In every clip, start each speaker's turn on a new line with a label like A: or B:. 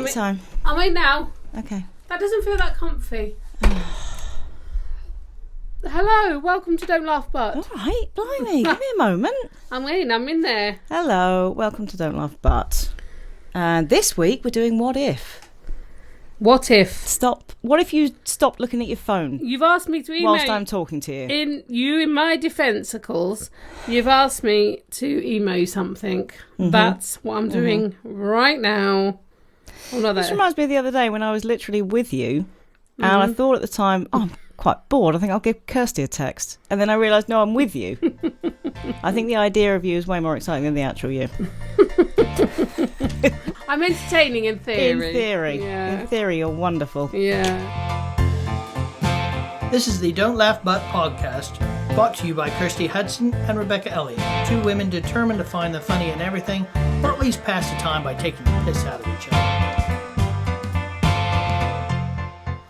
A: Take time.
B: I'm in now.
A: Okay.
B: That doesn't feel that comfy. Hello, welcome to Don't Laugh But.
A: All right, blimey, give me a moment.
B: I'm in there.
A: Hello, welcome to Don't Laugh But. And this week we're doing What If.
B: What if?
A: What if you stopped looking at your phone?
B: You've asked me to email...
A: Whilst I'm talking to you.
B: In my defensicles, you've asked me to email you something. Mm-hmm. That's what I'm doing right now. Oh, no,
A: this reminds me of the other day when I was literally with you, and I thought at the time, I'm quite bored. I think I'll give Kirsty a text. And then I realised, no, I'm with you. I think the idea of you is way more exciting than the actual you.
B: I'm entertaining in theory.
A: In theory. Yeah. In theory, you're wonderful.
B: Yeah.
C: This is the Don't Laugh But podcast, brought to you by Kirsty Hudson and Rebecca Elliott, two women determined to find the funny in everything, or at least pass the time by taking the piss out of each other.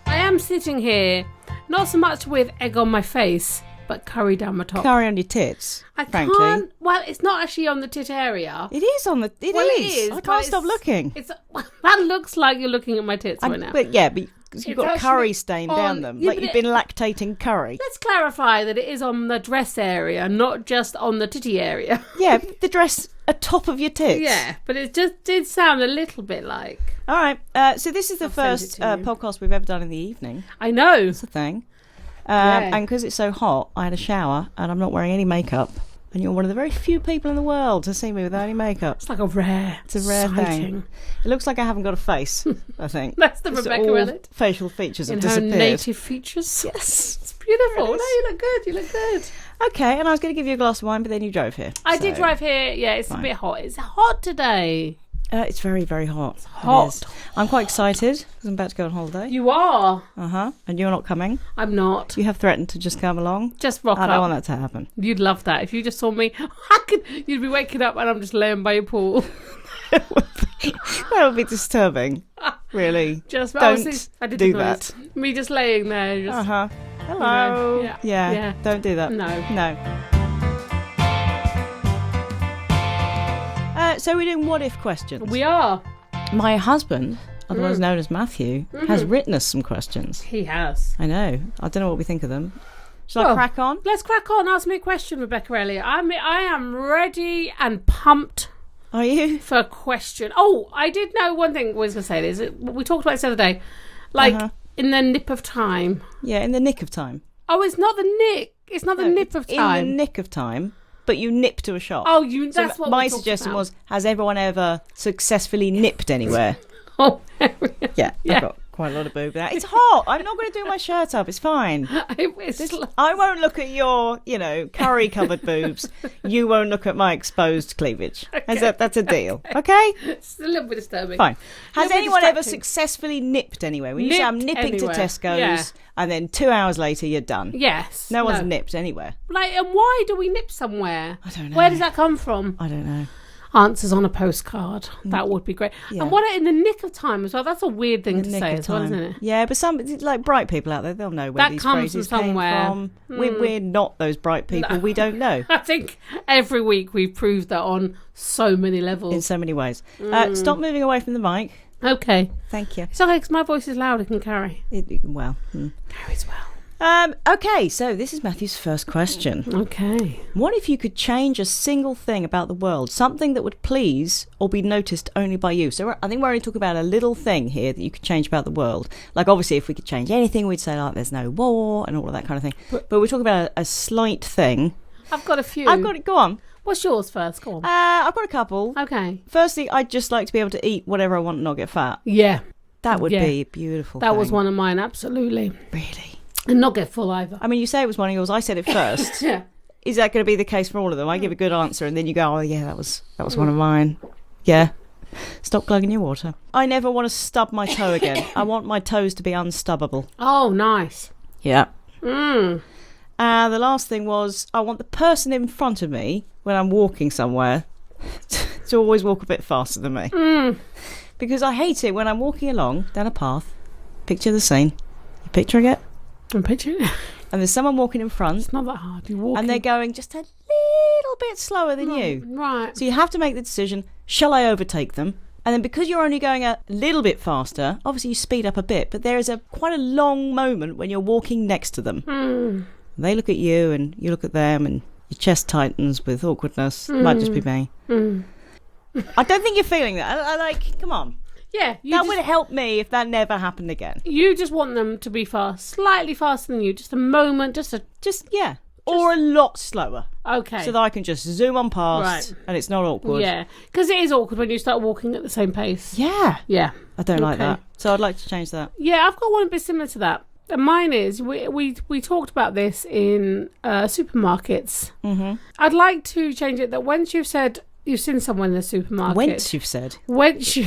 B: I am sitting here, not so much with egg on my face, but curry down my top.
A: Curry on your tits, frankly.
B: Can't, well, it's not actually on the tit area.
A: It is on the... It is. I can't stop looking.
B: That looks like you're looking at my tits right now.
A: But you've got curry stain down them.
B: Yeah,
A: like you've been lactating curry.
B: Let's clarify that it is on the dress area, not just on the titty area.
A: Yeah, the dress atop of your tits.
B: Yeah, but it just did sound a little bit like...
A: All right, so this is the first podcast we've ever done in the evening.
B: I know.
A: That's the thing. And because it's so hot, I had a shower and I'm not wearing any makeup. And you're one of the very few people in the world to see me without any makeup.
B: It's like a rare
A: thing. It looks like I haven't got a face, I think.
B: That's the
A: just
B: Rebecca Elliott.
A: Facial features have
B: in
A: disappeared.
B: Her native features.
A: Yes.
B: It's beautiful. No, you look good.
A: Okay, and I was going to give you a glass of wine, but then you drove here.
B: I did drive here. Yeah, it's a bit hot. It's hot today.
A: It's very, very hot.
B: It's hot.
A: I'm quite excited because I'm about to go on holiday.
B: You are?
A: Uh-huh. And you're not coming?
B: I'm not.
A: You have threatened to just come along?
B: Just rock up.
A: I don't want that to happen.
B: You'd love that. If you just saw me, you'd be waking up and I'm just laying by your pool.
A: That would be disturbing. Really.
B: Just
A: don't do that.
B: Me just laying there. Just,
A: uh-huh. Hello.
B: You know,
A: yeah. Don't do that.
B: No.
A: So we're doing what if questions.
B: We are.
A: My husband, otherwise known as Matthew, has written us some questions.
B: He has.
A: I know. I don't know what we think of them. Shall I crack on?
B: Let's crack on. Ask me a question, Rebecca Elliott. I am ready and pumped.
A: Are you?
B: For a question. Oh, I did know one thing I was going to say. This. We talked about this the other day. Like, in the nip of time.
A: Yeah, in the nick of time.
B: Oh, it's not the nick. It's not the nip of time.
A: In the nick of time. But you nip to a shop.
B: Oh, that's what
A: my suggestion was, has everyone ever successfully nipped anywhere?
B: Oh,
A: yeah. I've got quite a lot of boob now. It's hot. I'm not going to do my shirt up. It's fine. I won't look at your, curry covered boobs. You won't look at my exposed cleavage.
B: Okay.
A: That's a deal. Okay?
B: It's a little bit disturbing.
A: Fine. Has anyone ever successfully nipped anywhere? When you say I'm nipping to Tesco's and then 2 hours later you're done.
B: Yes.
A: No one's nipped anywhere.
B: And why do we nip somewhere?
A: I don't know.
B: Where does that come from?
A: I don't know.
B: Answers on a postcard. That would be great. Yeah. And what in the nick of time as well? That's a weird thing to say as well, isn't it?
A: Yeah, but some like bright people out there, they'll know where these phrases came from. We're not those bright people. No. We don't know.
B: I think every week we've proved that on so many levels.
A: In so many ways. Stop moving away from the mic.
B: Okay.
A: Thank you.
B: It's okay because my voice is loud. It can carry.
A: Carries well. Okay, so this is Matthew's first question.
B: Okay.
A: What if you could change a single thing about the world, something that would please or be noticed only by you? So I think we're only talking about a little thing here that you could change about the world. Like, obviously, if we could change anything, we'd say, like, there's no war and all of that kind of thing. But we're talking about a slight thing.
B: I've got a few.
A: I've got it. Go on.
B: What's yours first? Go on.
A: I've got a couple.
B: Okay.
A: Firstly, I'd just like to be able to eat whatever I want and not get fat.
B: Yeah.
A: That would be a beautiful thing.
B: That was one of mine, absolutely.
A: Really?
B: And not get full either.
A: I mean, you say it was one of yours. I said it first.
B: Yeah.
A: Is that going to be the case for all of them? I give a good answer and then you go, oh, yeah, that was one of mine. Yeah. Stop glugging your water. I never want to stub my toe again. I want my toes to be unstubbable.
B: Oh, nice.
A: Yeah. The last thing was I want the person in front of me when I'm walking somewhere to always walk a bit faster than me. Because I hate it when I'm walking along down a path. Picture the scene. You picturing it?
B: I'm picturing it.
A: And there's someone walking in front.
B: It's not that hard. You're walking.
A: And they're going just a little bit slower than you.
B: Right.
A: So you have to make the decision, shall I overtake them? And then because you're only going a little bit faster, obviously you speed up a bit, but there is quite a long moment when you're walking next to them. They look at you and you look at them and your chest tightens with awkwardness. Might just be me. I don't think you're feeling that. I like, come on.
B: Yeah.
A: That would help me if that never happened again.
B: You just want them to be fast, slightly faster than you, just a moment,
A: Yeah. Or a lot slower.
B: Okay.
A: So that I can just zoom on past and it's not awkward.
B: Yeah. Because it is awkward when you start walking at the same pace.
A: Yeah.
B: Yeah.
A: I don't like that. So I'd like to change that.
B: Yeah, I've got one a bit similar to that. And mine is, we talked about this in supermarkets. Mm-hmm. I'd like to change it that once you've said you've seen someone in the supermarket.
A: Whence you've said.
B: Whence.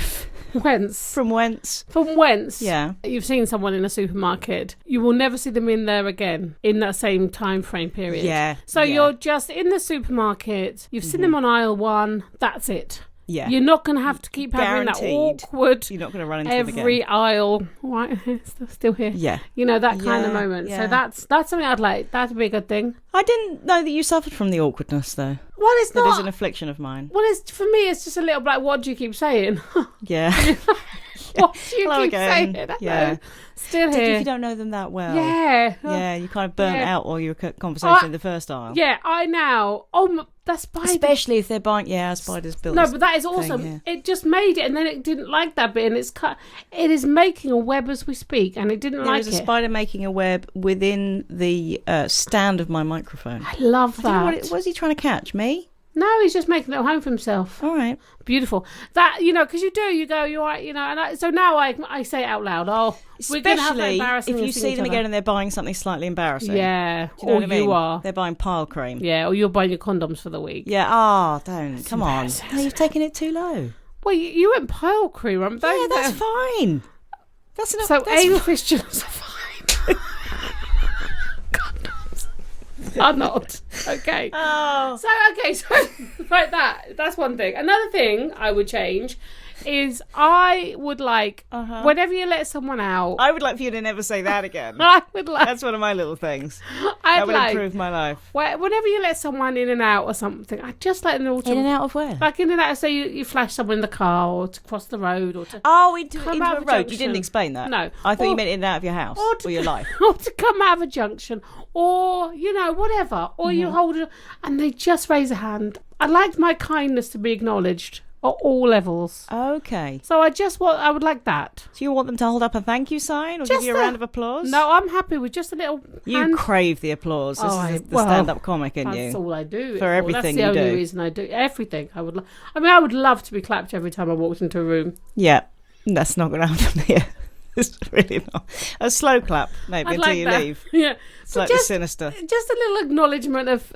A: From whence.
B: From whence.
A: Yeah.
B: You've seen someone in a supermarket. You will never see them in there again in that same time frame period.
A: Yeah.
B: So you're just in the supermarket. You've seen them on aisle 1. That's it.
A: Yeah.
B: You're not going to have to keep having that awkward.
A: You're not going to run into them again.
B: Every aisle. Right, still here.
A: Yeah.
B: You know, that kind of moment.
A: Yeah.
B: So that's something I'd like. That'd be a good thing.
A: I didn't know that you suffered from the awkwardness, though.
B: Well, it's not.
A: That is an affliction of mine.
B: Well, for me, it's just a little like, what do you keep saying?
A: Yeah.
B: What do you
A: Hello
B: keep
A: again.
B: saying?
A: Yeah.
B: Still
A: If
B: here.
A: you don't know them that well.
B: Yeah.
A: Yeah, you kind of burnt out while you were conversation in the first aisle.
B: Yeah, I now. That's spider.
A: Especially if they're buying. Yeah, spiders built.
B: No, but that is awesome.
A: yeah.
B: It just made it, and then it didn't like that bit, and it's cut. It is making a web as we speak, and it didn't like it.
A: There is a spider making a web within the stand of my microphone.
B: I love that.
A: What is he trying to catch? Me?
B: No, he's just making a little home for himself.
A: All right.
B: Beautiful. That, because you go, you're right, and so now I say it out loud. Oh, we're going to have that embarrassing
A: if you see them again and they're buying something slightly embarrassing.
B: Yeah.
A: Do you know what I mean?
B: You are.
A: They're buying pile cream.
B: Yeah, or you're buying your condoms for the week.
A: Yeah, don't. Come on. No, you've taken it too low.
B: Well, you went pile cream.
A: Yeah, that's fine. That's enough.
B: So anal fistulas are fine. Are not. Okay.
A: Oh.
B: So like that's one thing. Another thing I would change is I would like whenever you let someone out.
A: I would like for you to never say that again.
B: I would like.
A: That's one of my little things.
B: That
A: would improve my life.
B: Whenever you let someone in and out or something, I just like them all to.
A: In and out of where?
B: Like in and out. So you flash someone in the car or to cross the road or to.
A: Into
B: come
A: a
B: out of
A: road.
B: junction.
A: You didn't explain that.
B: No.
A: I thought you meant in and out of your house or your life.
B: Or to come out of a junction or, whatever. Or you hold it and they just raise a hand. I like my kindness to be acknowledged at all levels.
A: Okay.
B: So I would like that.
A: Do you want them to hold up a thank you sign or give you a round of applause?
B: No, I'm happy with just a little
A: You
B: hand.
A: crave the applause. This is the stand-up comic in you.
B: That's all I do.
A: For everything you do.
B: That's the only reason I do everything. I would love to be clapped every time I walked into a room.
A: Yeah. That's not going to happen here. It's really not. A slow clap, maybe, until you leave.
B: Yeah.
A: Slightly sinister.
B: Just a little acknowledgement of...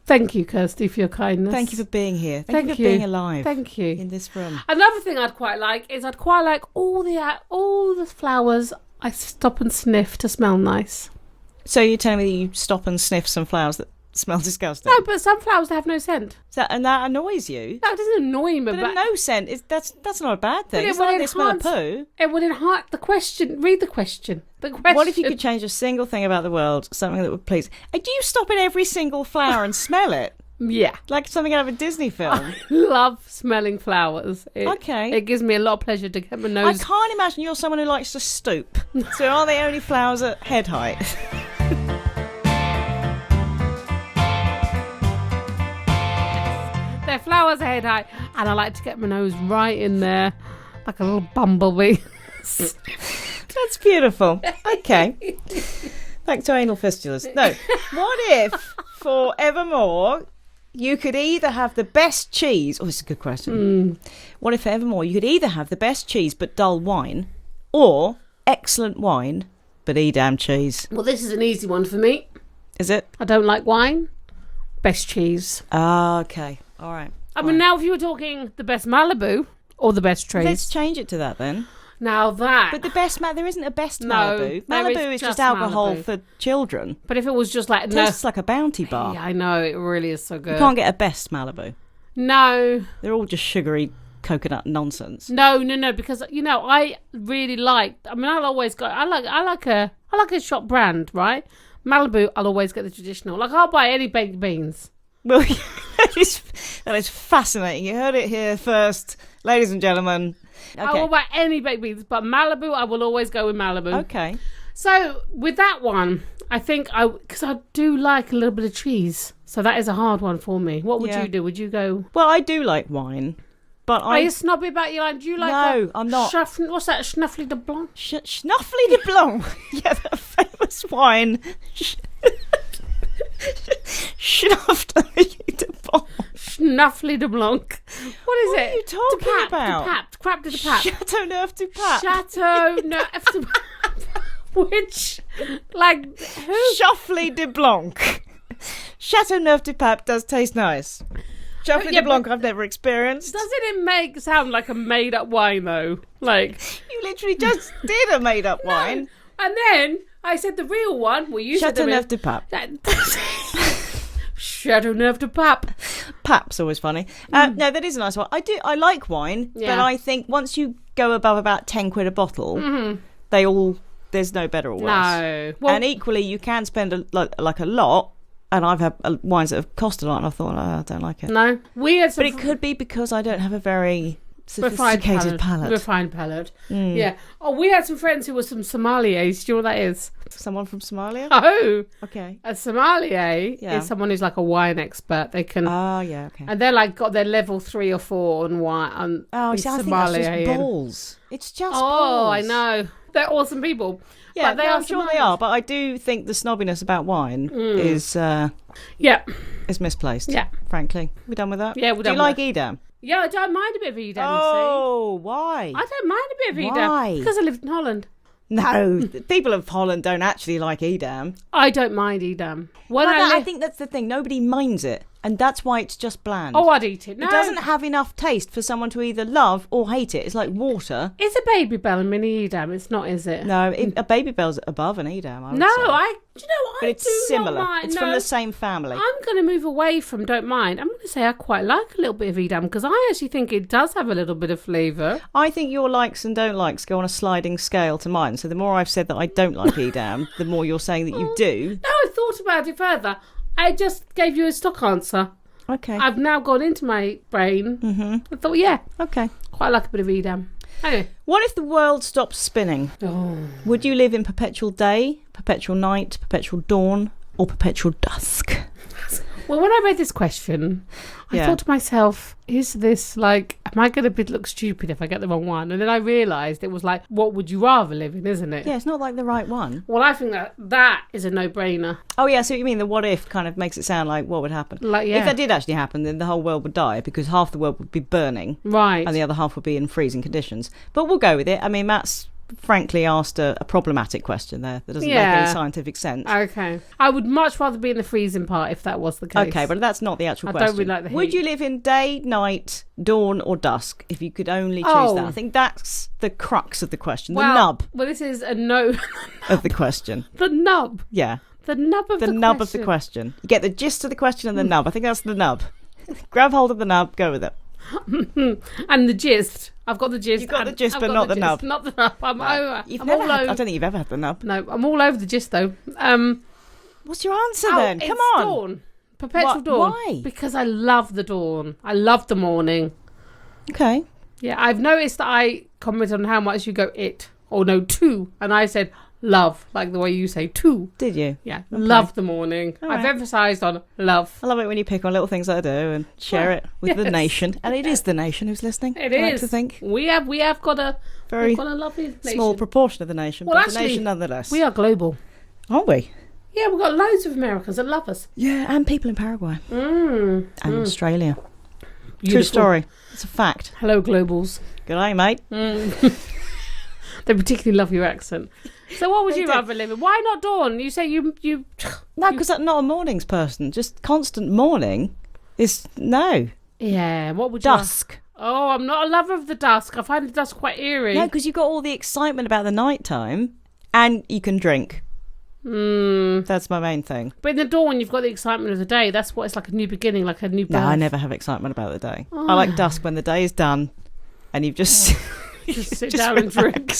B: thank you, Kirsty, for your kindness.
A: Thank you for being here. Thank you for being alive.
B: Thank you.
A: In this room.
B: Another thing I'd quite like is all the flowers I stop and sniff to smell nice.
A: So you're telling me that you stop and sniff some flowers that smell disgusting?
B: No, but some flowers have no scent.
A: And that annoys you?
B: That doesn't annoy me,
A: but no scent, that's not a bad thing. It's not like they smell of poo.
B: It would enhance the question. Read the question.
A: What if you could change a single thing about the world, something that would please... Do you stop in every single flower and smell it?
B: Yeah.
A: Like something out of a Disney film?
B: I love smelling flowers.
A: Okay.
B: It gives me a lot of pleasure to get my nose...
A: I can't imagine you're someone who likes to stoop. So are they only flowers at head height?
B: They're flowers at head height, and I like to get my nose right in there, like a little bumblebee.
A: That's beautiful. Okay. Back to anal fistulas. No. What if, forevermore, you could either have the best cheese... Oh, this is a good question. What if, forevermore, you could either have the best cheese but dull wine, or excellent wine but Edam cheese?
B: Well, this is an easy one for me.
A: Is it?
B: I don't like wine. Best cheese.
A: Okay. All right.
B: I mean, now if you were talking the best Malibu or the best cheese...
A: Let's change it to that then.
B: Now that...
A: But the best... there isn't a best
B: No,
A: Malibu.
B: there
A: Malibu is just alcohol
B: Malibu.
A: for children.
B: But if it was just like...
A: It tastes like a Bounty bar.
B: Yeah, I know. It really is so good.
A: You can't get a best Malibu.
B: No.
A: They're all just sugary coconut nonsense.
B: No, because, I really like... I mean, I'll always go... I like a shop brand, right? Malibu, I'll always get the traditional. Like, I'll buy any baked beans.
A: Well, that is fascinating. You heard it here first. ladies and gentlemen. Okay.
B: I will buy any baked beans, but Malibu, I will always go with Malibu.
A: Okay.
B: So with that one, I think because I do like a little bit of cheese, so that is a hard one for me. What would you do? Would you go?
A: Well, I do like wine, but
B: Are you snobby about your wine? Do you like?
A: No, I'm not.
B: What's that? Shnuffly Du Blanc.
A: Shnuffly Du Blanc. Yeah, that famous wine. Shnuffly Du Blanc.
B: Shnuffly Du Blanc. What is it?
A: What are you talking about?
B: Crap to the pap.
A: Chateauneuf du Pape.
B: Chateauneuf du Pape. Which, like, who?
A: Shnuffly Du Blanc. Chateauneuf du Pape does taste nice. Shnuffly Du Blanc I've never experienced.
B: Doesn't it sound like a made-up wine, though? Like,
A: you literally just did a made-up wine.
B: And then I said the real one. Well, you said the real...
A: Chateauneuf du Pape.
B: Chateauneuf du Pape.
A: Pape's always funny. No, that is a nice one. I like wine, but I think once you go above about 10 quid a bottle, there's no better or worse.
B: No. Well,
A: and equally, you can spend a lot. And I've had wines that have cost a lot, and I thought, I don't like it.
B: No. But
A: it could be because I don't have a very sophisticated palate.
B: Refined palate. Yeah. Oh, we had some friends who were some sommeliers. Do you know what that is?
A: Someone from Somalia?
B: Oh.
A: Okay.
B: A sommelier is someone who's like a wine expert. They can...
A: Oh, yeah, okay.
B: And they're like got their level 3 or 4 on wine.
A: I think that's just balls. It's just balls.
B: Oh, I know. They're awesome people.
A: Yeah,
B: but
A: I'm sure they are. But I do think the snobbiness about wine is misplaced. Yeah, frankly. We done with that?
B: Yeah, we're done.
A: Do you like Edam?
B: Yeah, I don't mind a bit of Edam.
A: Oh, why?
B: I don't mind a bit of Edam.
A: Why?
B: Because I lived in Holland.
A: No, people of Holland don't actually like Edam.
B: I don't mind Edam.
A: I think that's the thing. Nobody minds it. And that's why it's just bland.
B: Oh, I'd eat it. No.
A: It doesn't have enough taste for someone to either love or hate it. It's like water.
B: It's a Baby Bell and mini Edam. It's not, is it?
A: No, a Baby Bell's above an Edam, I would say.
B: But
A: it's similar. It's from the same family.
B: I'm going to move away from don't mind. I'm going to say I quite like a little bit of Edam because I actually think it does have a little bit of flavour.
A: I think your likes and don't likes go on a sliding scale to mine. So the more I've said that I don't like Edam, the more you're saying that you do.
B: No, I thought about it further. I just gave you a stock answer.
A: Okay.
B: I've now gone into my brain. I thought,
A: okay,
B: quite like a bit of Edam. Anyway.
A: What if the world stopped spinning?
B: Oh.
A: Would you live in perpetual day, perpetual night, perpetual dawn, or perpetual dusk?
B: Well, when I read this question, I thought to myself, is this like, am I going to look stupid if I get the wrong one? And then I realised it was like, what would you rather live in, isn't it?
A: Yeah, it's not like the right one.
B: Well, I think that is a no-brainer.
A: Oh, yeah, so you mean the what if kind of makes it sound like what would happen?
B: Like, yeah.
A: If that did actually happen, then the whole world would die because half the world would be burning.
B: Right.
A: And the other half would be in freezing conditions. But we'll go with it. I mean, Matt's frankly asked a problematic question there that doesn't make any scientific sense.
B: Okay. I would much rather be in the freezing part if that was the case.
A: Okay, but that's not the actual question.
B: I don't really like the heat.
A: Would you live in day, night, dawn or dusk if you could only choose that? I think that's the crux of the question. The nub.
B: Well, this is a no.
A: of the question.
B: The nub.
A: Yeah.
B: The nub of the question.
A: The nub of the question. You get the gist of the question and the nub. I think that's the nub. Grab hold of the nub, go with it.
B: And the gist. I've got the gist.
A: You've got the gist, but not the nub.
B: Not the nub. I'm over.
A: I don't think you've ever had the nub.
B: No, I'm all over the gist though.
A: What's your answer then? Come on.
B: Dawn. Perpetual dawn.
A: Why?
B: Because I love the dawn. I love the morning.
A: Okay.
B: Yeah, I've noticed that I comment on how much you go it or no to, and I said love, like the way you say to.
A: Did you?
B: Yeah, okay. Love the morning.
A: All
B: I've
A: right.
B: emphasised on love.
A: I love it when you pick on little things that I do and share it with the nation. And it is the nation who's listening.
B: It
A: I
B: is.
A: like to think.
B: We have got a
A: very
B: lovely nation.
A: Small proportion of the nation, but the nation nonetheless.
B: We are global.
A: Aren't we?
B: Yeah, we've got loads of Americans that love us.
A: Yeah, and people in Paraguay. And Australia.
B: Beautiful.
A: True story. It's a fact.
B: Hello, globals.
A: Good day, mate.
B: They particularly love your accent. So what would you rather live in? Why not dawn? You say you...
A: No, because I'm not a mornings person. Just constant morning is no.
B: Yeah, what would you...
A: Dusk.
B: Oh, I'm not a lover of the dusk. I find the dusk quite eerie.
A: No, because you've got all the excitement about the night time and you can drink. That's my main thing.
B: But in the dawn, you've got the excitement of the day. That's what it's like, a new beginning, like a new birth.
A: No, I never have excitement about the day. I like dusk when the day is done and you've just...
B: Just sit down and drink.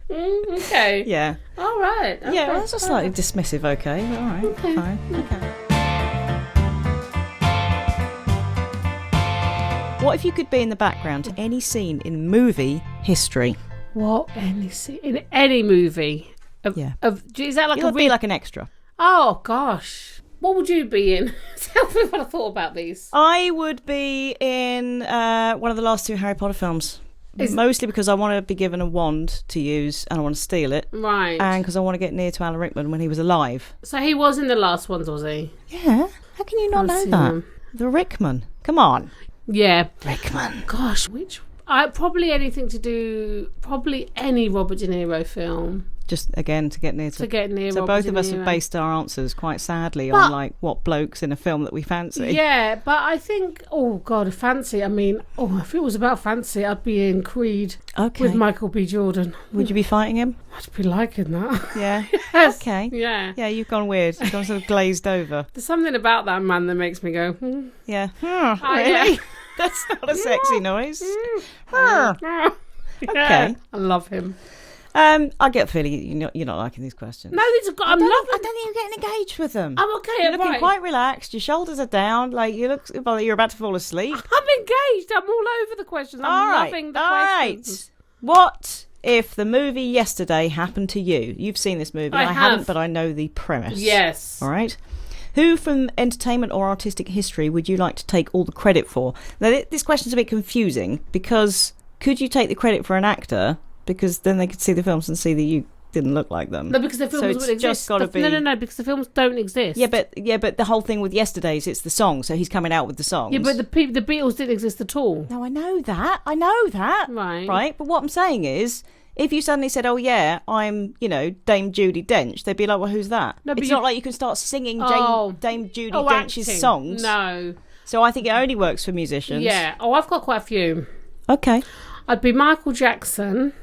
B: Okay.
A: Yeah.
B: All right. Okay.
A: Yeah, well, that's just slightly dismissive, okay. All right.
B: Okay.
A: Fine. Okay. What if you could be in the background to any scene in movie history?
B: What? In any movie? Is that like
A: You'll be like an extra.
B: Oh, gosh. What would you be in? Tell me what I thought about these.
A: I would be in one of the last 2 Harry Potter films. Mostly because I want to be given a wand to use and I want to steal it.
B: Right.
A: And because I want to get near to Alan Rickman when he was alive.
B: So he was in the last ones, was he?
A: Yeah. How can you not know that? The Rickman. Come on.
B: Yeah.
A: Rickman.
B: Gosh, probably anything to do... Probably any Robert De Niro film.
A: Just, again, to get near to...
B: To get near
A: So
B: Robert
A: both
B: De
A: of us have
B: Niro.
A: based our answers quite sadly on, like, what blokes in a film that we fancy.
B: Yeah, but I think... Oh, God, fancy. I mean, if it was about fancy, I'd be in Creed with Michael B. Jordan.
A: Would you be fighting him?
B: I'd be liking that.
A: Yeah.
B: Yes.
A: Okay.
B: Yeah.
A: Yeah, you've gone weird. You've gone sort of glazed over.
B: There's something about that man that makes me go...
A: Yeah.
B: Really?
A: Yeah. That's not a sexy noise.
B: Yeah.
A: Okay.
B: I love him.
A: I get a feeling you're not liking these questions.
B: No, these are good. I
A: don't think you're getting engaged with them.
B: I'm okay.
A: You're looking quite relaxed. Your shoulders are down. Like you look like you're about to fall asleep.
B: I'm engaged. I'm all over the questions. I'm loving the questions.
A: What if the movie Yesterday happened to you? You've seen this movie. I haven't, but I know the premise.
B: Yes.
A: All right. Who from entertainment or artistic history would you like to take all the credit for? Now, this question's a bit confusing because could you take the credit for an actor? Because then they could see the films and see that you didn't look like them.
B: No, because the films wouldn't exist.
A: Just gotta be...
B: No, because the films don't exist.
A: Yeah, but the whole thing with Yesterday's, it's the song, so he's coming out with the songs.
B: Yeah, but the Beatles didn't exist at all.
A: No, I know that. Right. But what I'm saying is, if you suddenly said, "Oh yeah, I'm, Dame Judi Dench," they'd be like, "Well, who's that?" No, it's not like you can start singing Dame Judi Dench's
B: acting.
A: songs.
B: No.
A: So I think it only works for musicians.
B: Yeah. Oh, I've got quite a few.
A: Okay.
B: I'd be Michael Jackson.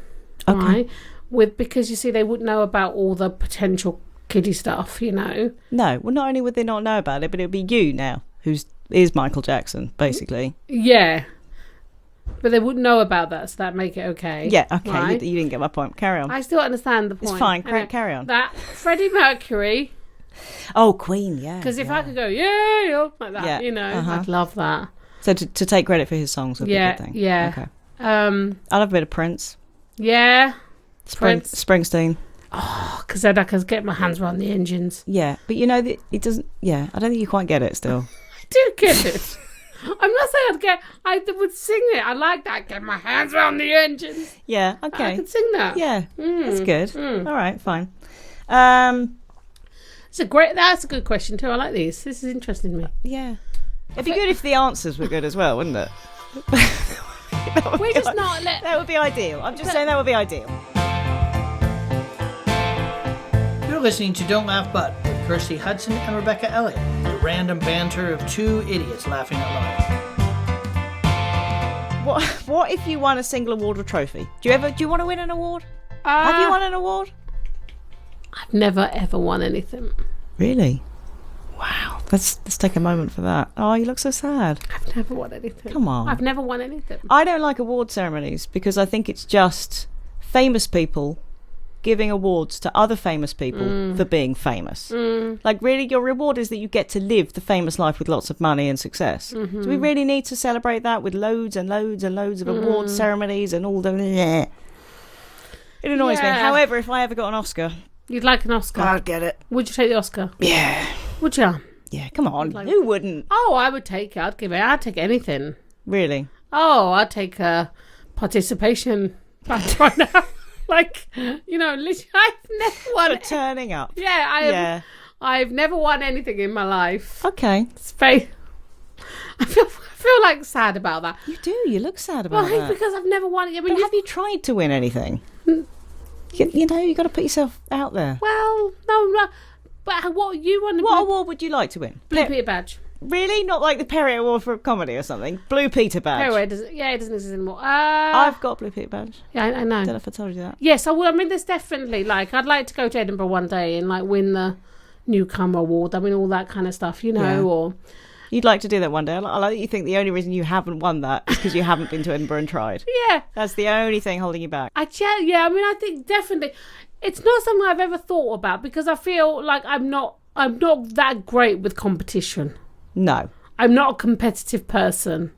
A: Okay.
B: Right? Because you see, they wouldn't know about all the potential kiddie stuff,
A: No. Well, not only would they not know about it, but it would be you now, is Michael Jackson, basically.
B: Yeah. But they wouldn't know about that, so that'd make it okay.
A: Yeah, okay.
B: Right?
A: You didn't get my point. Carry on.
B: I still understand the point.
A: It's fine. Carry on.
B: That Freddie Mercury.
A: Oh, Queen, yeah.
B: Because if I could go, yeah, like that, I'd love that.
A: So to take credit for his songs would be a good thing.
B: Yeah.
A: Okay. I love a bit of Prince.
B: Yeah. Prince.
A: Springsteen.
B: Oh, because then I can get my hands around the engines.
A: Yeah, but it doesn't... Yeah, I don't think you quite get it still.
B: I do get it. I'm not saying I would sing it. I like that. Get my hands around the engines.
A: Yeah, okay.
B: I could sing that.
A: Yeah, that's good. All right, fine.
B: That's a good question too. I like these. This is interesting to me.
A: Yeah. It'd be good if the answers were good as well, wouldn't it? That would be ideal. I'm just saying that would be ideal.
C: You're listening to Don't Laugh But with Kirsty Hudson and Rebecca Elliott, the random banter of two idiots laughing out loud.
A: What if you won a single award or trophy? Do you want to win an award? Have you won an award?
B: I've never ever won anything.
A: Really? Wow. Let's take a moment for that. Oh, you look so sad.
B: I've never won anything.
A: Come on.
B: I've never won anything.
A: I don't like award ceremonies because I think it's just famous people giving awards to other famous people for being famous. Like, really, your reward is that you get to live the famous life with lots of money and success. Mm-hmm. Do we really need to celebrate that with loads and loads and loads of award ceremonies and all the... It annoys me. However, if I ever got an Oscar...
B: You'd like an Oscar?
A: I'd get it.
B: Would you take the Oscar?
A: Yeah.
B: Would you?
A: Yeah, come on. Who wouldn't?
B: Oh, I would take it. I'd give it. I'd take anything.
A: Really?
B: Oh, I'd take a participation badge right now. Literally, I've never won it.
A: Turning up.
B: Yeah, I've never won anything in my life.
A: Okay.
B: I feel like sad about that.
A: You do. You look sad about that.
B: Because I've never won it.
A: But have you tried to win anything? You got to put yourself out there.
B: Well, no. But what you want?
A: What award would you like to win?
B: Blue Peter badge.
A: Really? Not like the Perrier Award for comedy or something? Blue Peter badge.
B: Perrier doesn't. Yeah, it doesn't exist anymore.
A: I've got a Blue Peter badge.
B: Yeah, I know.
A: I don't know if I told you that.
B: Yes, I would. I mean, there's definitely I'd like to go to Edinburgh one day and win the newcomer award. I mean, all that kind of stuff, or.
A: You'd like to do that one day. I like that you think the only reason you haven't won that is because you haven't been to Edinburgh and tried.
B: Yeah.
A: That's the only thing holding you back.
B: I think definitely. It's not something I've ever thought about because I feel like I'm not that great with competition.
A: No.
B: I'm not a competitive person.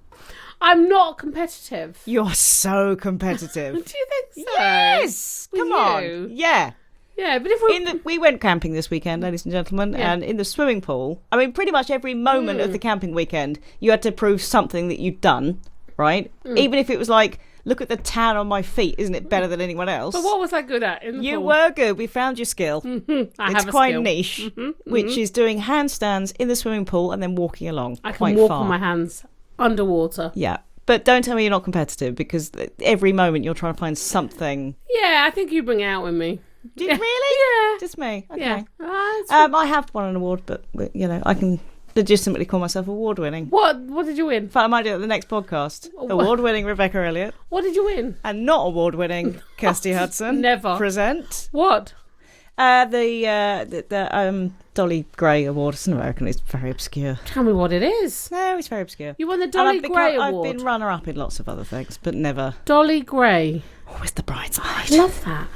B: I'm not competitive.
A: You're so competitive.
B: Do you think so?
A: Yes.
B: With
A: Come
B: you?
A: on. Yeah.
B: Yeah, but if
A: We went camping this weekend, ladies and gentlemen, and in the swimming pool, I mean, pretty much every moment of the camping weekend, you had to prove something that you'd done, right? Even if it was like, look at the tan on my feet, isn't it better than anyone else?
B: But what was I good at in the
A: You
B: pool?
A: were good. We found your skill. It's quite niche, which is doing handstands in the swimming pool and then walking along.
B: I can
A: quite
B: walk
A: far.
B: on my hands underwater.
A: Yeah. But don't tell me you're not competitive, because every moment you're trying to find something.
B: Yeah, I think you bring it out with me.
A: Do you really?
B: Yeah.
A: Just me? Okay.
B: Yeah.
A: I have won an award, but, I can legitimately call myself award-winning.
B: What did you win?
A: In fact, I might do it at the next podcast. Award-winning Rebecca Elliott.
B: What did you win?
A: And not award-winning Kirsty Hudson.
B: Never.
A: Present.
B: What?
A: The Dolly Gray Award. It's an American. It's very obscure.
B: Tell me what it is.
A: No, it's very obscure.
B: You won the Dolly Gray Award.
A: I've been runner-up in lots of other things, but never.
B: Dolly Gray.
A: Always the bridesmaid.
B: I love that.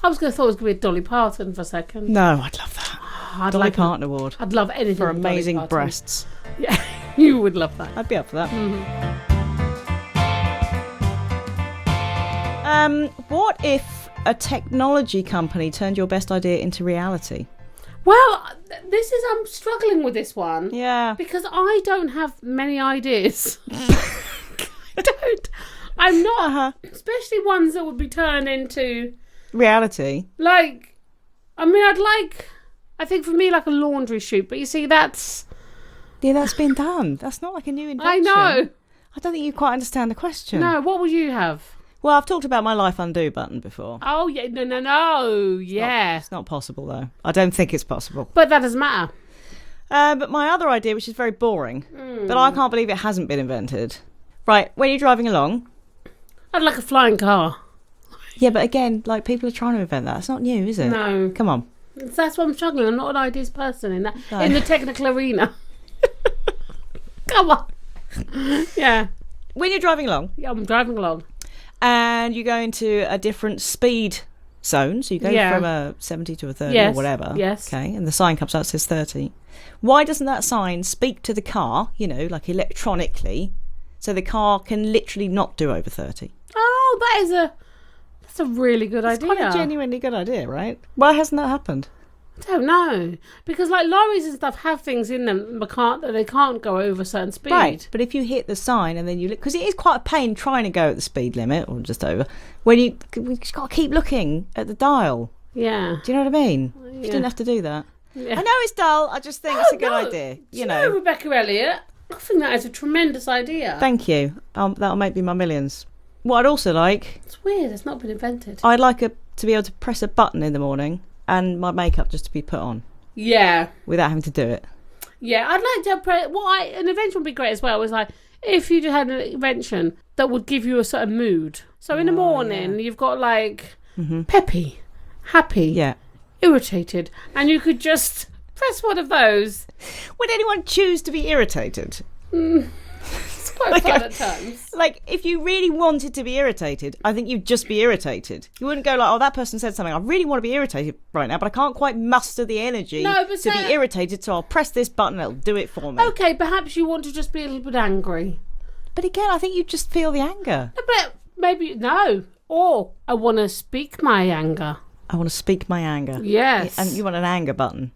B: I was going to thought it was going to be a Dolly Parton for a second.
A: No, I'd love that. Dolly Parton Award.
B: I'd love anything
A: for
B: with
A: amazing
B: Dolly Parton.
A: breasts.
B: Yeah, you would love that.
A: I'd be up for that. What if a technology company turned your best idea into reality?
B: Well, I'm struggling with this one.
A: Yeah.
B: Because I don't have many ideas. I don't. I'm not, especially ones that would be turned into
A: reality.
B: Like, I think for me, like a laundry chute, but you see, that's
A: been done. That's not like a new invention.
B: I know.
A: I don't think you quite understand the question.
B: No, what would you have?
A: Well, I've talked about my life undo button before.
B: Oh, yeah, no, yeah.
A: It's not possible, though. I don't think it's possible.
B: But that doesn't matter.
A: But my other idea, which is very boring, but I can't believe it hasn't been invented. Right, when you're driving along...
B: I'd like a flying car.
A: Yeah, but again, like, people are trying to invent that. It's not new, is it?
B: No.
A: Come on.
B: That's why I'm struggling. I'm not an ideas person in the technical arena. Come on. Yeah.
A: When you're driving along...
B: Yeah, I'm driving along.
A: And you go into a different speed zone. So you go from a 70 to a 30 or whatever.
B: Yes.
A: Okay, and the sign comes out that says 30. Why doesn't that sign speak to the car, like electronically, so the car can literally not do over 30?
B: Oh, that's a really good idea.
A: It's quite a genuinely good idea, right? Why hasn't that happened?
B: I don't know. Because like lorries and stuff have things in them that they can't go over a certain speed.
A: Right, but if you hit the sign and then you look, because it is quite a pain trying to go at the speed limit or just over, we just got to keep looking at the dial.
B: Yeah.
A: Do you know what I mean?
B: Yeah.
A: You didn't have to do that.
B: Yeah.
A: I know it's dull, I just think it's a good idea.
B: You know, Rebecca Elliott, I think that is a tremendous idea.
A: Thank you. That'll make me my millions. What I'd also like...
B: It's weird, it's not been invented.
A: I'd like to be able to press a button in the morning and my makeup just to be put on.
B: Yeah.
A: Without having to do it.
B: Yeah, I'd like to... an invention would be great as well. Was like, if you just had an invention that would give you a certain mood. So in the morning, you've got like peppy, happy, irritated, and you could just press one of those.
A: Would anyone choose to be irritated?
B: It's quite fun at times.
A: Like, if you really wanted to be irritated, I think you'd just be irritated. You wouldn't go like, oh, that person said something. I really want to be irritated right now, but I can't quite muster the energy to be irritated, so I'll press this button and it'll do it for me.
B: Okay, perhaps you want to just be a little bit angry.
A: But again, I think you just feel the anger.
B: No, but maybe, no. Or, I want to speak my anger.
A: I want to speak my anger.
B: Yes.
A: And you want an anger button.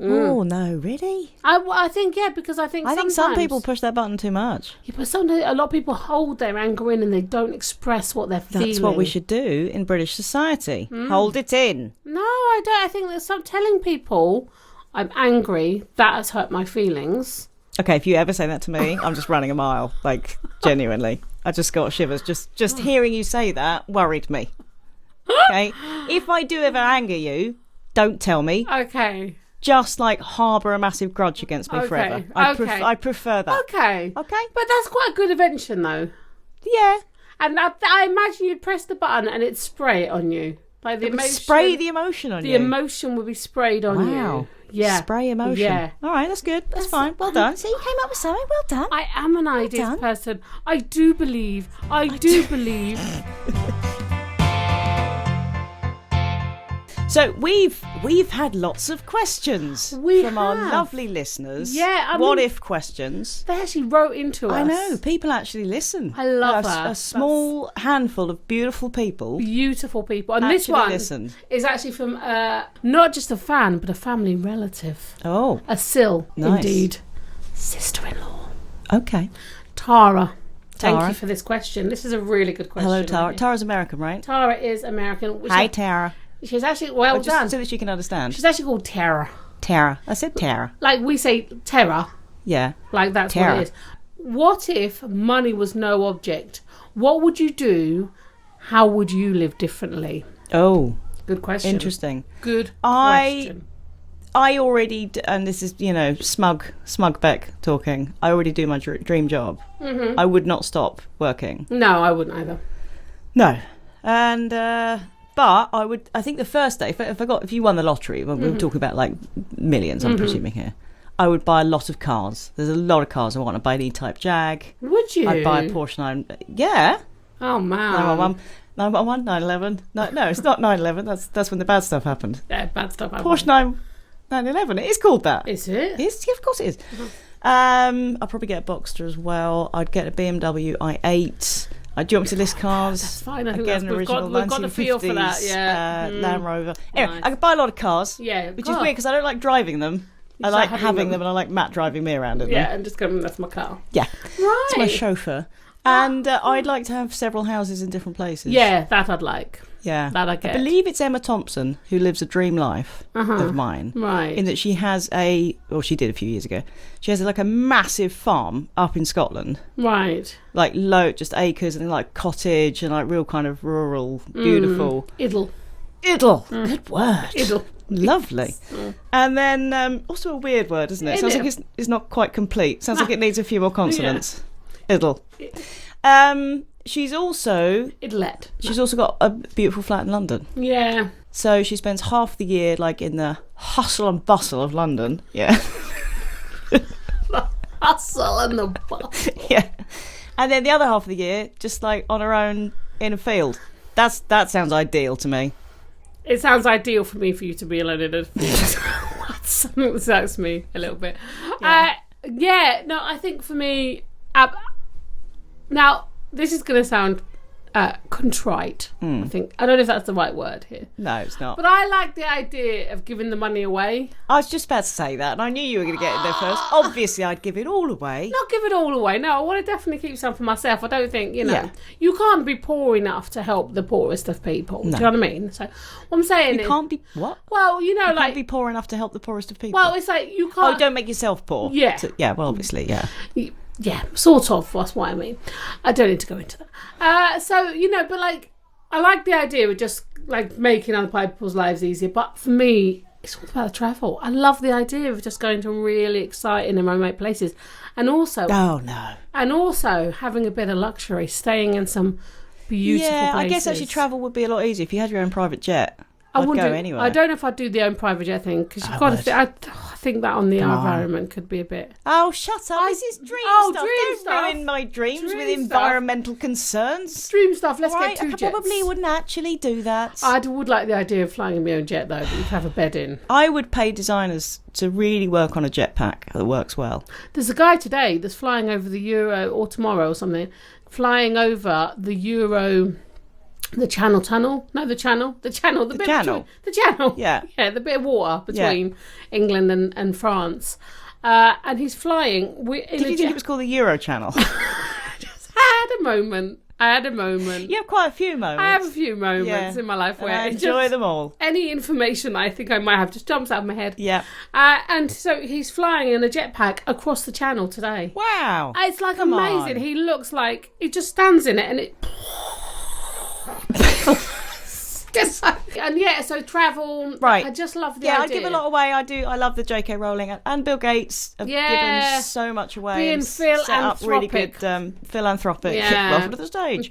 A: Oh, no, really?
B: I think, because I think
A: some people push that button too much.
B: Yeah, but sometimes a lot of people hold their anger in and they don't express what they're feeling.
A: That's what we should do in British society. Hold it in.
B: No, I don't. I think that telling people I'm angry, that has hurt my feelings.
A: Okay, if you ever say that to me, I'm just running a mile. Like, genuinely. I just got shivers. Just hearing you say that worried me. Okay? If I do ever anger you, don't tell me.
B: Okay.
A: Just like harbour a massive grudge against me forever. I prefer that.
B: Okay.
A: Okay.
B: But that's quite a good invention, though.
A: Yeah.
B: And I imagine you'd press the button and it'd spray it on you. Like the emotion,
A: spray the emotion on you.
B: The emotion would be sprayed on you.
A: Wow.
B: Yeah.
A: Spray emotion.
B: Yeah.
A: All right, that's good. That's fine. Well done. So you came up with something. Well done.
B: I am an ideas person. I do believe.
A: So we've had lots of questions from our lovely listeners.
B: Yeah,
A: what if questions.
B: They actually wrote into us.
A: I know, people actually listen.
B: I love that.
A: A small handful of beautiful people.
B: Beautiful people. And this one is actually from not just a fan, but a family relative.
A: Oh.
B: A Sil,
A: nice.
B: Indeed. Sister-in-law.
A: Okay.
B: Tara. Thank you for this question. This is a really good question.
A: Hello, Tara. Tara's American, right?
B: Tara is American.
A: Hi, Tara.
B: She's actually, well done.
A: So that she can understand.
B: She's actually called Tara.
A: Tara. I said Tara.
B: Like we say Terra.
A: Yeah.
B: Like that's
A: Tara.
B: what it is. What if money was no object? What would you do? How would you live differently?
A: Oh.
B: Good question.
A: Interesting.
B: Good question.
A: I already, and this is, smug Beck talking, I already do my dream job. Mm-hmm. I would not stop working.
B: No, I wouldn't either.
A: No. And, but I think the first day, if you won the lottery, well, we're talking about like millions, I'm presuming here, I would buy a lot of cars. There's a lot of cars I want. I'd buy an E-Type Jag.
B: Would you?
A: I'd buy a Porsche 9. Yeah.
B: Oh, man.
A: 911, 911. No, it's not 911. That's when the bad stuff happened.
B: Yeah, bad stuff happened.
A: Porsche 911. It is called that.
B: Is it?
A: Yeah, of course it is. I'll probably get a Boxster as well. I'd get a BMW i8. Do you want me to list cars?
B: That's fine. I think
A: Again,
B: we've got a feel for that. Yeah.
A: Land Rover. Anyway,
B: Nice.
A: I could buy a lot of cars.
B: Yeah.
A: Which is weird because I don't like driving them. I like having them and I like Matt driving me around in them.
B: Yeah, and just going, that's my car.
A: Yeah.
B: Right.
A: It's my chauffeur. And I'd like to have several houses in different places.
B: Yeah, that I'd like.
A: Yeah.
B: That I get.
A: I believe it's Emma Thompson who lives a dream life of mine.
B: Right.
A: In that she has she did a few years ago. She has like a massive farm up in Scotland.
B: Right.
A: Like just acres and like cottage and like real kind of rural, beautiful.
B: Iddle.
A: Good word.
B: Iddle.
A: Lovely. And then also a weird word, isn't it? Sounds like it's not quite complete. Sounds like it needs a few more consonants. Yeah. Iddle. She's also got a beautiful flat in London.
B: Yeah.
A: So she spends half the year like in the hustle and bustle of London. Yeah.
B: The hustle and the bustle.
A: Yeah. And then the other half of the year just like on her own in a field. That sounds ideal to me.
B: It sounds ideal for me for you to be alone in a field. That's me a little bit.
A: Yeah.
B: No, I think for me, now this is going to sound contrite. I think I don't know if that's the right word here.
A: No, it's not.
B: But I like the idea of giving the money away.
A: I was just about to say that, and I knew you were going to get it there first. Obviously, I'd give it all away.
B: Not give it all away. No, I want to definitely keep some for myself. I don't think, you can't be poor enough to help the poorest of people. No. Do you know what I mean? So what I'm saying
A: you can't be what?
B: Well, you
A: can't be poor enough to help the poorest of people.
B: Well, it's like you can't.
A: Oh, don't make yourself poor.
B: Yeah.
A: Well, obviously, yeah.
B: Yeah, sort of. That's what I mean. I don't need to go into that. But like, I like the idea of just like making other people's lives easier. But for me, it's all about the travel. I love the idea of just going to really exciting and remote places, and also having a bit of luxury, staying in some beautiful places.
A: I guess actually travel would be a lot easier if you had your own private jet. I'd go anywhere.
B: I don't know if I'd do the own private jet thing because you've got to. I think that on the environment could be a bit.
A: Oh, shut up! This is dream stuff. Don't ruin my dreams with environmental concerns.
B: Dream stuff. Let's get two
A: jets. I probably wouldn't actually do that.
B: I would like the idea of flying in my own jet though. That you could have a bed in.
A: I would pay designers to really work on a jetpack that works well.
B: There's a guy today that's flying over the Euro, or tomorrow or something, flying over the Euro. The Channel Tunnel? No, the Channel. The Channel. The Channel.
A: Yeah.
B: Yeah, the bit of water between England and France. And he's flying. Did
A: you think it was called the Euro Channel?
B: I had a moment.
A: You have quite a few moments.
B: I have a few moments in my life where
A: I enjoy them all.
B: Any information I think I might have just jumps out of my head.
A: Yeah.
B: And so he's flying in a jetpack across the channel today.
A: Wow.
B: It's like amazing. He looks like he just stands in it and it... so travel.
A: Right.
B: I just love the idea.
A: I give a lot away. I love the J.K. Rowling and Bill Gates have given so much away.
B: Being
A: set up really good philanthropic. Welcome to the stage.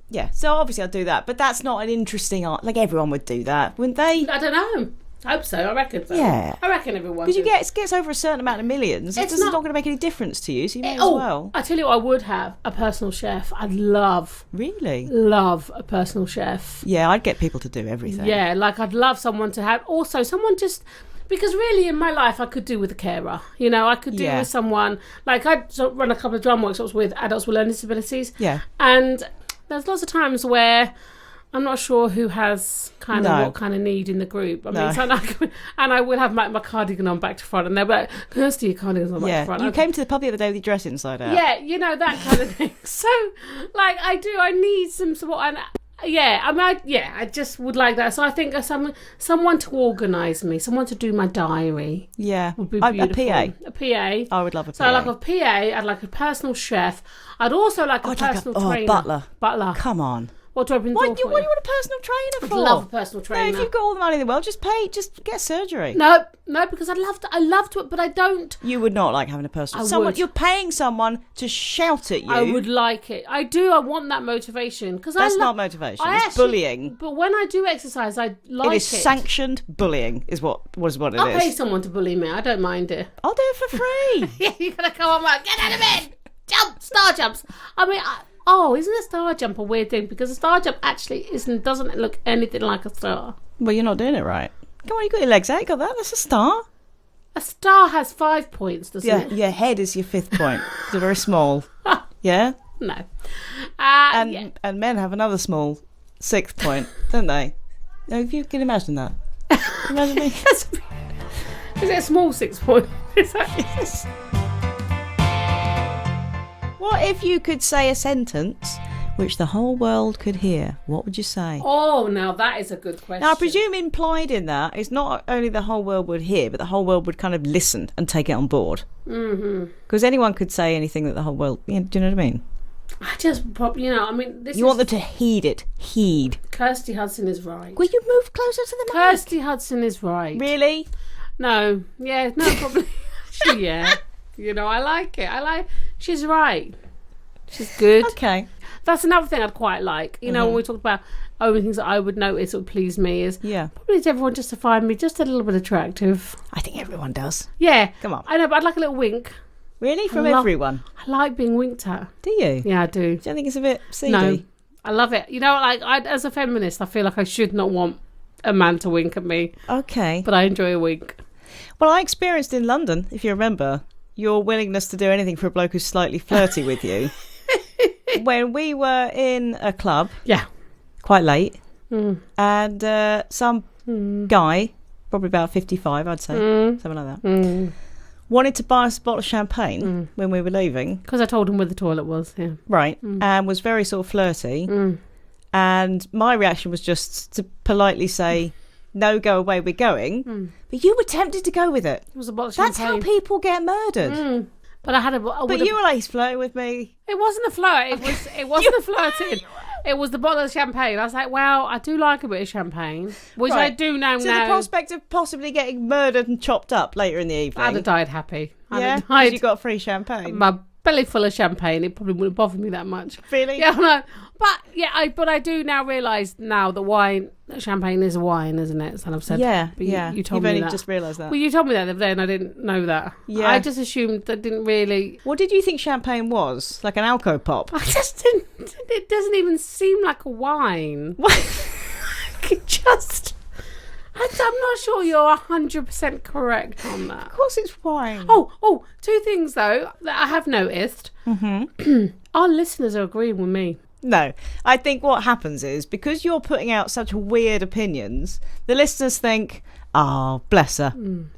A: Yeah. So obviously I'd do that, but that's not an interesting art. Like everyone would do that, wouldn't they?
B: I don't know. I hope so. I reckon so.
A: Yeah.
B: I reckon everyone.
A: Because it gets over a certain amount of millions. It's not going to make any difference to you, so you may as well.
B: I tell you what, I would have a personal chef. I'd love a personal chef.
A: Yeah, I'd get people to do everything.
B: Yeah, like I'd love someone to have. Also, someone just... Because really, in my life, I could do with a carer. You know, I could do with someone... Like, I run a couple of drum workshops with adults with learning disabilities.
A: Yeah.
B: And there's lots of times where... I'm not sure who has kind of what kind of need in the group. I mean, so and I will have my cardigan on back to front, and they'll be like, Kirsty, your cardigan's on back to front.
A: You came to the pub the other day with your dress inside out.
B: Yeah, you know, that kind of thing. So, like, I need some support. And I just would like that. So I think someone to organise me, someone to do my diary.
A: Yeah.
B: Would be beautiful.
A: A PA. I would love a PA.
B: So I'd like a PA, I'd like a personal chef. I'd also like a personal trainer. Butler.
A: Come on.
B: What do I open the door for?
A: What do you want a personal trainer for?
B: I'd love a personal trainer.
A: No, if you've got all the money in the world, just get surgery.
B: No, because I love to, but I don't.
A: You would not like having a personal. You're paying someone to shout at you.
B: I would like it. I do. I want that motivation because
A: that's not motivation. It's bullying.
B: But when I do exercise, I like it.
A: It is sanctioned bullying. Is what it is.
B: I'll pay someone to bully me. I don't mind it.
A: I'll do it for free.
B: Yeah, you're gonna come on, right? Get out of bed. Jump, star jumps. I mean. Isn't a star jump a weird thing? Because a star jump actually doesn't look anything like a star.
A: Well, you're not doing it right. Come on, you got your legs out. You got that. That's a star.
B: A star has 5 points, doesn't it?
A: Your head is your 5th point. It's very small. Yeah?
B: No.
A: And men have another small 6th point, don't they? Now, if you can imagine that. Imagine me.
B: Is it a small 6 point?
A: Yes. What if you could say a sentence which the whole world could hear? What would you say?
B: Oh, now that is a good question.
A: Now, I presume implied in that is not only the whole world would hear, but the whole world would kind of listen and take it on board. Mm-hmm. Because anyone could say anything that the whole world... do you know what I mean?
B: You
A: want them to heed it. Heed.
B: Kirsty Hudson is right.
A: Will you move closer to the mic?
B: Kirsty Hudson is right.
A: Really?
B: No. Yeah, no, probably. Yeah. I like it. She's right. She's good.
A: Okay.
B: That's another thing I'd quite like. When we talked about only things that I would notice would please me is probably to everyone just to find me just a little bit attractive.
A: I think everyone does.
B: Yeah.
A: Come on.
B: I know, but I'd like a little wink.
A: Really? From everyone?
B: I like being winked at.
A: Do you?
B: Yeah, I do.
A: Do you think it's a bit seedy?
B: No. I love it. As a feminist, I feel like I should not want a man to wink at me.
A: Okay.
B: But I enjoy a wink.
A: Well, I experienced in London, if you remember, your willingness to do anything for a bloke who's slightly flirty with you. When we were in a club, quite late, and some guy, probably about 55, I'd say, something like that, wanted to buy us a bottle of champagne when we were leaving.
B: Because I told him where the toilet was, yeah.
A: Right, and was very sort of flirty. And my reaction was just to politely say, no, go away, we're going. But you were tempted to go with it.
B: It was a bottle of champagne.
A: That's how people get murdered.
B: But
A: you were like, he's flirting with me.
B: It wasn't a flirt. It wasn't a flirting. It was the bottle of champagne. I was like, well, I do like a bit of champagne, which I do now.
A: So the prospect of possibly getting murdered and chopped up later in the evening.
B: I'd have died happy.
A: Because you got free champagne.
B: My belly full of champagne. It probably wouldn't bother me that much.
A: Really?
B: Yeah, no. But I do now realise now that champagne is a wine, isn't it? And I've said, You told me that. You've only
A: just realised that.
B: Well, you told me that the other day, and I didn't know that. Yeah. I just assumed that didn't really.
A: What did you think champagne was? Like an alco pop?
B: I just didn't. It doesn't even seem like a wine. I'm not sure you're 100% correct on that.
A: Of course it's wine.
B: Oh, 2 things though that I have noticed. Our listeners are agreeing with me.
A: No, I think what happens is because you're putting out such weird opinions, the listeners think, oh, bless her.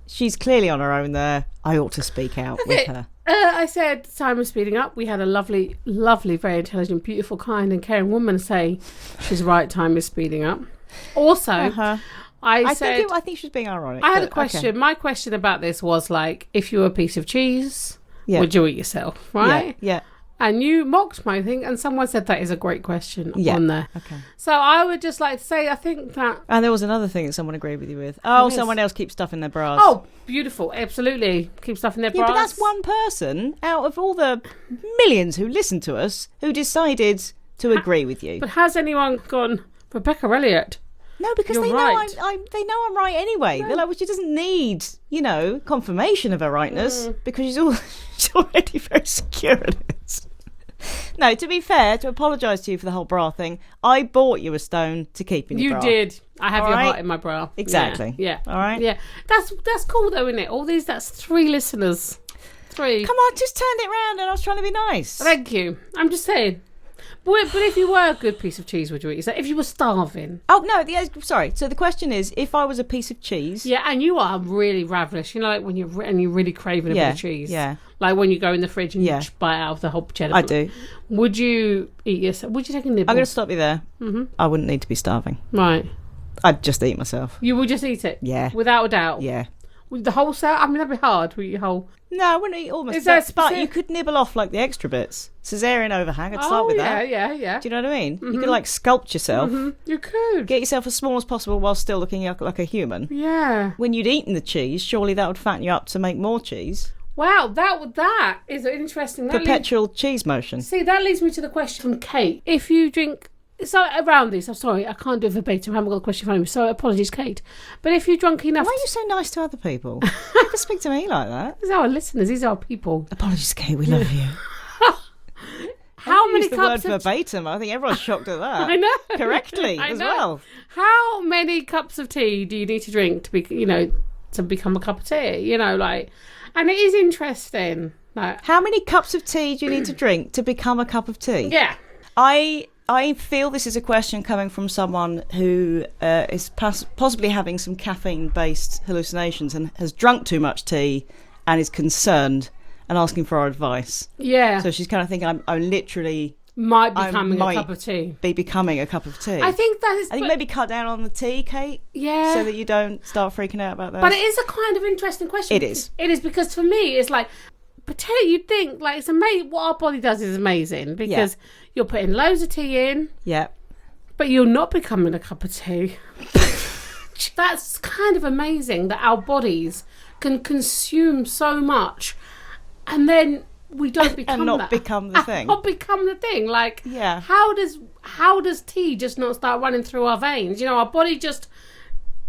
A: She's clearly on her own there. I ought to speak out with her.
B: I said time was speeding up. We had a lovely, lovely, very intelligent, beautiful, kind and caring woman say she's right, time is speeding up. Also, I
A: think she was being ironic.
B: I had a question. Okay. My question about this was like, if you were a piece of cheese, would you eat yourself, right?
A: Yeah.
B: And you mocked my thing, and someone said that is a great question on there.
A: Okay.
B: So I would just like to say, I think that...
A: And there was another thing that someone agreed with you with. Someone else keeps stuff in their bras.
B: Oh, beautiful. Absolutely. Keep stuff in their bras.
A: Yeah, but that's one person out of all the millions who listen to us who decided to agree with you.
B: But has anyone gone, Rebecca Elliott,
A: No, because
B: You're
A: they
B: right.
A: know they know I'm right anyway. They're like, well, she doesn't need, confirmation of her rightness because she's already very secure in it. No, to be fair, to apologise to you for the whole bra thing, I bought you a stone to keep in your bra.
B: You did. I have
A: All
B: your
A: right?
B: heart in my bra.
A: Exactly.
B: Yeah.
A: All right?
B: Yeah. That's cool though, isn't it? That's 3 listeners. 3.
A: Come on, just turned it round and I was trying to be nice.
B: Thank you. I'm just saying. But if you were a good piece of cheese, would you eat? So if you were starving.
A: Oh, no, sorry. So the question is, if I was a piece of cheese...
B: Yeah, and you are really ravenous. Like when you're really craving a bit of cheese.
A: Yeah.
B: Like when you go in the fridge and you just bite out of the whole cheddar.
A: I do.
B: Would you eat yourself? Would you take a nibble?
A: I'm going to stop you there. Mm-hmm. I wouldn't need to be starving.
B: Right.
A: I'd just eat myself.
B: You would just eat it?
A: Yeah.
B: Without a doubt?
A: Yeah.
B: With the whole cell? I mean, that'd be hard. Would you eat whole?
A: No, I wouldn't eat almost.
B: Is that
A: But
B: specific?
A: you could nibble off like the extra bits. Caesarean overhang, I'd start with that.
B: Yeah.
A: Do you know what I mean? You could sculpt yourself.
B: You could.
A: Get yourself as small as possible while still looking like a human.
B: Yeah.
A: When you'd eaten the cheese, surely that would fatten you up to make more cheese.
B: Wow, that is interesting.
A: Perpetual cheese motion.
B: See, that leads me to the question from Kate. If you drink... So around this, I'm sorry, I can't do it verbatim. I haven't got the question in front of me, so apologies, Kate. But if you drunk enough...
A: Why are you so nice to other people? You never speak to me like that.
B: These are our listeners, these are our people.
A: Apologies, Kate, we love you.
B: How many
A: the
B: cups
A: word
B: of...
A: verbatim. I think everyone's shocked at that.
B: I know.
A: Correctly
B: I
A: as
B: know.
A: well.
B: How many cups of tea do you need to drink to be, to become a cup of tea? And it is interesting.
A: How many cups of tea do you need to drink to become a cup of tea?
B: Yeah.
A: I feel this is a question coming from someone who is possibly having some caffeine-based hallucinations and has drunk too much tea and is concerned and asking for our advice.
B: Yeah.
A: So she's kind of thinking, I'm literally...
B: Might be becoming a cup of tea.
A: Be becoming a cup of tea.
B: I think that is...
A: I think maybe cut down on the tea, Kate.
B: Yeah.
A: So that you don't start freaking out about that.
B: But it is a kind of interesting question.
A: It is.
B: It is, because for me, it's like... Potato, you'd think, it's amazing. What our body does is amazing, because you're putting loads of tea in.
A: Yeah.
B: But you're not becoming a cup of tea. That's kind of amazing that our bodies can consume so much and then we don't become
A: and not
B: that.
A: become the thing.
B: Not become the thing.
A: Yeah.
B: How does tea just not start running through our veins? Our body just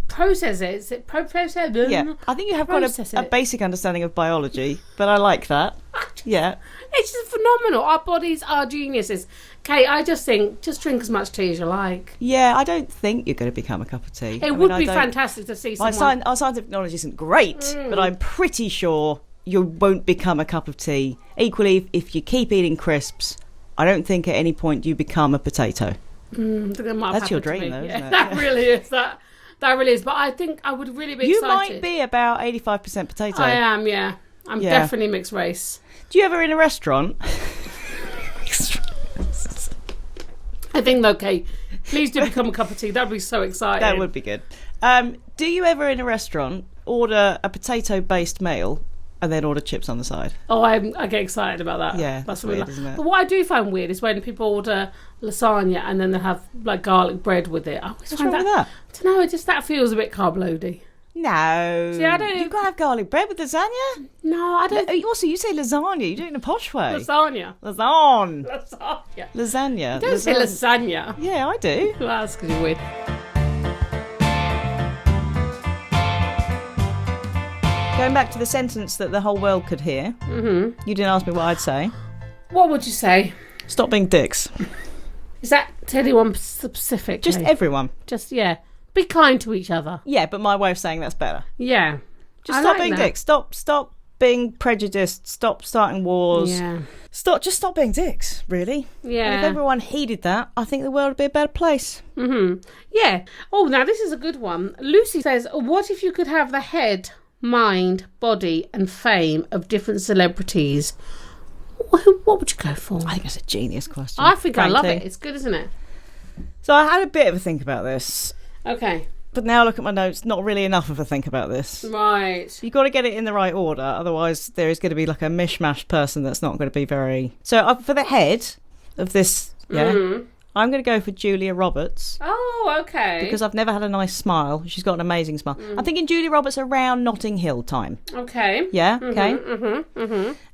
B: processes it. Is it process?
A: Yeah. I think you have got a basic understanding of biology, but I like that. Yeah.
B: It's just phenomenal. Our bodies are geniuses. Kate, I just think, just drink as much tea as you like.
A: Yeah, I don't think you're going to become a cup of tea.
B: It would be fantastic to see someone...
A: Our scientific knowledge isn't great, but I'm pretty sure you won't become a cup of tea. Equally, if you keep eating crisps, I don't think at any point you become a potato.
B: That's
A: your dream, though, isn't it?
B: That really is. That really is. But I think I would really be excited.
A: You might be about 85% potato.
B: I am, yeah. I'm definitely mixed race.
A: Do you ever in a restaurant...
B: I think, okay, please do become a cup of tea. That would be so exciting.
A: That would be good. Do you ever in a restaurant order a potato-based meal and then order chips on the side?
B: Oh, I get excited about that.
A: Yeah, that's weird, isn't it?
B: But what I do find weird is when people order lasagna and then they have garlic bread with it.
A: What's wrong with that?
B: I don't know, that feels a bit carb loady.
A: No.
B: See, I don't...
A: You've got to have garlic bread with lasagna?
B: No, I don't...
A: Also, you say lasagna. You do it in a posh way.
B: Lasagna.
A: Lasagna.
B: You don't say lasagna.
A: Yeah, I do.
B: Well, that's because you're weird.
A: Going back to the sentence that the whole world could hear, you didn't ask me what I'd say.
B: What would you say?
A: Stop being dicks.
B: Is that to anyone specific?
A: Just everyone.
B: Just, yeah. Be kind to each other.
A: Yeah, but my way of saying that's better.
B: Yeah.
A: Just stop being dicks. Stop being prejudiced. Stop starting wars.
B: Yeah.
A: Just stop being dicks, really.
B: Yeah.
A: And if everyone heeded that, I think the world would be a better place.
B: Yeah. Oh, now this is a good one. Lucy says, what if you could have the head, mind, body and fame of different celebrities? What would you go for?
A: I think that's a genius question.
B: I think
A: frankly.
B: I love it. It's good, isn't it?
A: So I had a bit of a think about this.
B: Okay.
A: But now I look at my notes, not really enough of a think about this.
B: Right.
A: You've got to get it in the right order, otherwise there is going to be a mishmash person that's not going to be very... So for the head of this, I'm going to go for Julia Roberts.
B: Oh, okay.
A: Because I've never had a nice smile. She's got an amazing smile. I'm thinking Julia Roberts around Notting Hill time.
B: Okay.
A: Yeah, okay.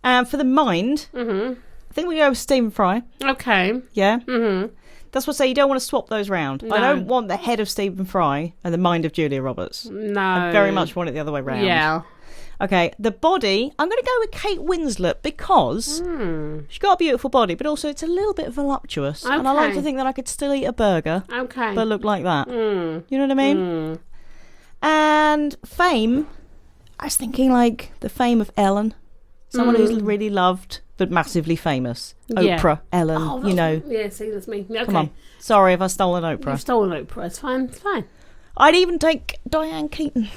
A: And for the mind, I think we go with Stephen Fry.
B: Okay.
A: Yeah. That's what I say. You don't want to swap those round.
B: No.
A: I don't want the head of Stephen Fry and the mind of Julia Roberts.
B: No.
A: I very much want it the other way round.
B: Yeah.
A: Okay, the body, I'm going to go with Kate Winslet because she's got a beautiful body, but also it's a little bit voluptuous.
B: Okay.
A: And I like to think that I could still eat a burger, but look like that. You know what I mean? And fame, I was thinking like the fame of Ellen. Someone who's really loved, but massively famous.
B: Yeah.
A: Oprah, Ellen, you know.
B: Yeah, see, that's me. Okay.
A: Come on. Sorry if I stolen Oprah.
B: You've stolen Oprah. It's fine. It's fine.
A: I'd even take Diane Keaton.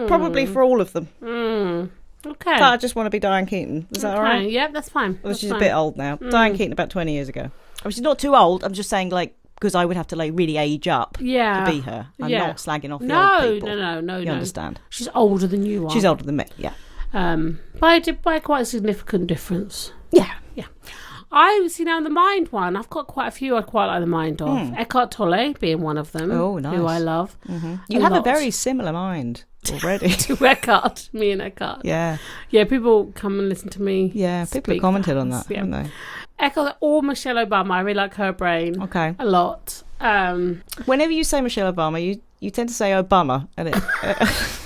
A: Probably for all of them.
B: Okay.
A: But I just want to be Diane Keaton. Is that all right?
B: Yeah, that's fine.
A: Well, she's a bit old now. Diane Keaton about 20 years ago. I mean, she's not too old. I'm just saying, like, because I would have to, like, really age up to be her. I'm not slagging off the old people.
B: No.
A: You understand?
B: She's older than you are.
A: She's older than me, yeah.
B: By quite a significant difference.
A: Yeah.
B: I see now the mind one. I've got quite a few I'd quite like the mind of. Eckhart Tolle being one of them.
A: Oh, nice.
B: Who I love.
A: You have a very similar mind already.
B: To Eckhart. Me and Eckhart.
A: Yeah.
B: Yeah, people come and listen to me.
A: Yeah, people have commented on that, haven't they?
B: Eckhart or Michelle Obama. I really like her brain.
A: Okay.
B: A lot.
A: Whenever you say Michelle Obama, you tend to say Obama. And it,